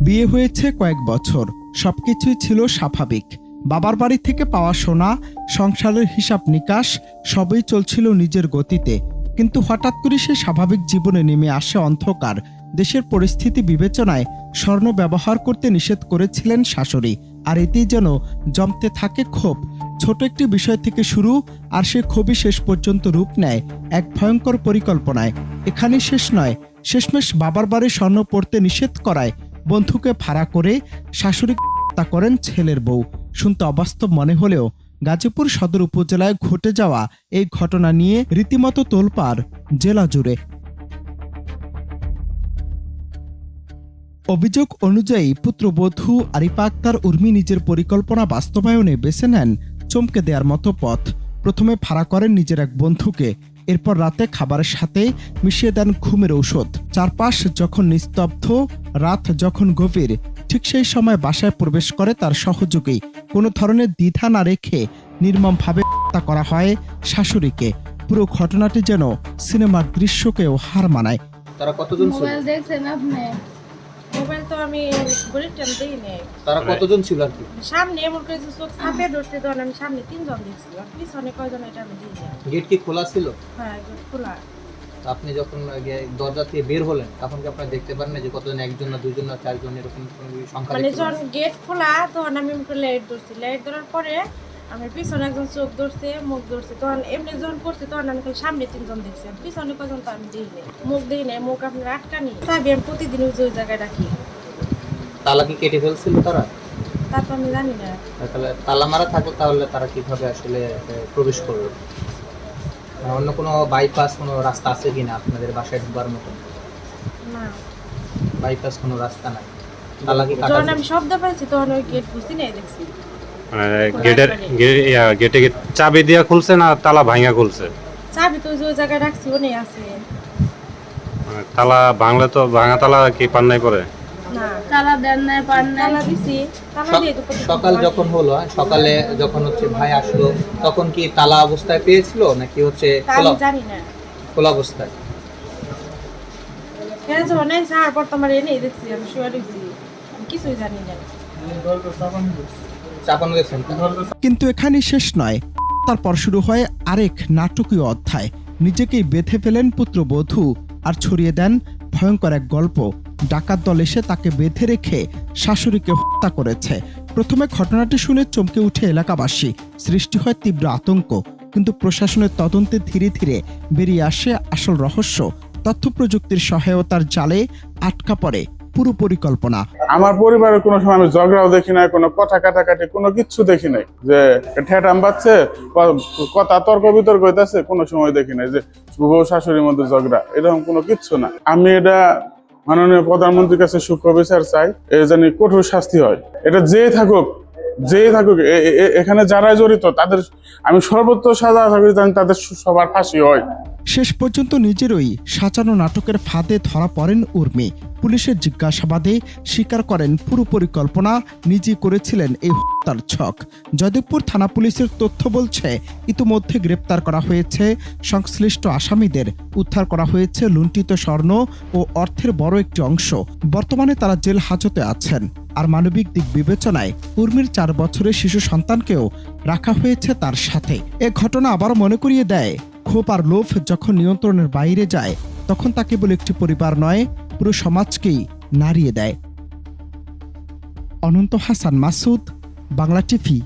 বিয়ে হয়েছে কয়েক বছর, সবকিছুই ছিল স্বাভাবিক। বাবার বাড়ি থেকে পাওয়া সোনা, সংসারের হিসাব নিকাশ সবই চলছিল নিজের গতিতে। কিন্তু হঠাৎ করে সে স্বাভাবিক জীবনে নেমে আসে অন্ধকার। দেশের পরিস্থিতি বিবেচনায় স্বর্ণ ব্যবহার করতে নিষেধ করেছিলেন শাশুড়ি, আর এতেই যেন জমতে থাকে ক্ষোভ। ছোট একটি বিষয় থেকে শুরু, আর সে ক্ষোভই শেষ পর্যন্ত রূপ নেয় এক ভয়ঙ্কর পরিকল্পনায়। এখানেই শেষ নয়, শেষমেশ বাবার বাড়ি স্বর্ণ পড়তে নিষেধ করায় বন্ধুকে ভাড়া করে শাশুড়ি হত্যা করেন ছেলের বউ। শুনতে অবাস্তব মনে হলেও গাজীপুর সদর উপজেলায় ঘটে যাওয়া এই ঘটনা নিয়ে রীতিমতো তোলপাড় জেলা জুড়ে। অভিযোগ অনুযায়ী পুত্রবধূ আরিফা আক্তার উর্মি নিজের পরিকল্পনা বাস্তবায়নে বেছে নেন চমকে দেওয়ার মতো পথ। প্রথমে ভাড়া করেন নিজের এক বন্ধুকে, এরপর রাতে খাবারের সাথে মিশিয়ে দেন ঘুমের ঔষধ। চারপাশ যখন নিস্তব্ধ, রাত যখন গভীর, ঠিক সেই সময় বাসায় প্রবেশ করে তার সহযোগী। কোনো ধরনের দ্বিধা না রেখে নির্মমভাবে হত্যা করা হয় শাশুড়িকে। পুরো ঘটনাটি যেন সিনেমার দৃশ্যকেও হার মানায়। তারা কতজন ছিল? মোবাইল দেখছেন আপনি? মোবাইল তো আমি ঘড়ির টাইম দেখি নাই। তারা কতজন ছিল আর কি? সামনে এমন করে চোখ চাপে ধরতে তখন আমি সামনে 3 জন দেখছি, আর পিছনে কয়জন এটা আমি দেখি না। গেট কি খোলা ছিল? হ্যাঁ, গেট খোলা। তো আপনি যখন দরজা থেকে বের হলেন তখন কি আপনারা দেখতে পারেন না যে কতজন, একজন না দুইজন না চারজন এরকম কোনো সংখ্যা? মানে দেখতে যখন পারেন? গেট খোলা তখন আমি লাইট ধরছি, লাইট ধরার পরে আমার পিছনে একজন চোখ ধরছে, মুখ ধরছে। তখন এমনি যখন করছে তখন আমি খালি সামনে 3 জন দেখছি, আর পিছনে কয়জন তো আমি দেখি নাই। মুখ দেখি নাই, মুখ আপনার আটকানি। চাবি আমি প্রতিদিন ওই জায়গায় রাখি। তালা কি কেটে ফেলছিল তারা? তা তো আমি জানি না। তাহলে তালা মারা থাকলে তাহলে তারা কিভাবে আসলে প্রবেশ করবে? অন্য কোনো বাইপাস কোনো রাস্তা আছে কিনা আপনাদের বাসায় ঢোকার মতো? না, বাইপাস কোনো রাস্তা নাই। তালা কি কাটা? যখন আমি শব্দ পাইছি তখন ওই গেট বুঝি নাই দেখছি। গেটে চাবি দিয়া খুলছে না তালা ভাঙা খুলছে? চাবি তো ওই জায়গায় রাখছি, ওনে আছে। তালা ভাঙলে তো ভাঙা তালা কি পান্নাই পড়ে? না, তালা দেন না, পান না, তালা দিছি। তালা দিয়ে তো সকাল যখন হলো, সকালে যখন হচ্ছে ভাই আসলো তখন কি তালা অবস্থায় পেয়েছিল নাকি হচ্ছে আমি জানি না। খোলা অবস্থায়? হ্যাঁ, যখন এই যাওয়ার পর তোমার এনে দেখছি, আমি শুয়ে দেখছি, আমি কিছুই জানি না। চাপানো গেছেন? কিন্তু এখানেই শেষ নয়, তারপর শুরু হয় আরেক নাটকীয় অধ্যায়। নিজেকেই বেঁধে ফেলেন পুত্রবধূ আর ছড়িয়ে দেন ভয়ঙ্কর এক গল্প। ডাকাত দল এসে তাকে বেঁধে রেখে শাশুড়িকে হত্যা করেছে। প্রথমে ঘটনাটি শুনে চমকে উঠে এলাকাবাসী, সৃষ্টি হয় তীব্র আতঙ্ক। কিন্তু প্রশাসনের তদন্তে ধীরে ধীরে বেরিয়ে আসে আসল রহস্য। তথ্য প্রযুক্তির সহায়তার জালে আটকা পড়ে পুরো পরিকল্পনা। আমার পরিবারের কোনো সময় আমি ঝগড়াও দেখি নাই, কোনো কথা কাটাকাটি কোনো কিচ্ছু দেখি নাই। যে ঠেটাম বাচ্ছে, কথা তর্ক বিতর্ক হইতেছে, কোনো সময় দেখি নাই যে বউ শাশুড়ির মধ্যে ঝগড়া, এরকম কোনো কিচ্ছু না। আমি এটা মাননীয় প্রধানমন্ত্রীর কাছে সূক্ষ্ম বিচার চাই, এ জানি কঠোর শাস্তি হয়। এটা যেই থাকুক এখানে যারাই জড়িত তাদের আমি সর্বোচ্চ সাজা থাকি, জানি তাদের সবার ফাঁসি হয়। শেষ পর্যন্ত নিজেরই সাজানো নাটকের ফাঁদে ধরা পড়েন উর্মি। পুলিশের জিজ্ঞাসাবাদে স্বীকার করেন পুরো পরিকল্পনা নিজেই করেছিলেন এই হত্যার ছক। জয়দেবপুর থানা পুলিশের তথ্য বলছে ইতিমধ্যে গ্রেপ্তার করা হয়েছে সংশ্লিষ্ট আসামিদের, উদ্ধার করা হয়েছে লুণ্ঠিত স্বর্ণ ও অর্থের বড় একটি অংশ। বর্তমানে তারা জেল হাজতে আছেন। আর মানবিক দিক বিবেচনায় উর্মির 4 বছরের শিশু সন্তানকেও রাখা হয়েছে তার সাথে। এ ঘটনা আবারও মনে করিয়ে দেয়, ক্ষোভ আর লোভ যখন নিয়ন্ত্রণের বাইরে যায় তখন তা কেবল একটি পরিবার নয়, পুরো সমাজকেই নাড়িয়ে দেয়। Ananta Hasan Masud, Bangla TV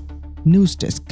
news desk.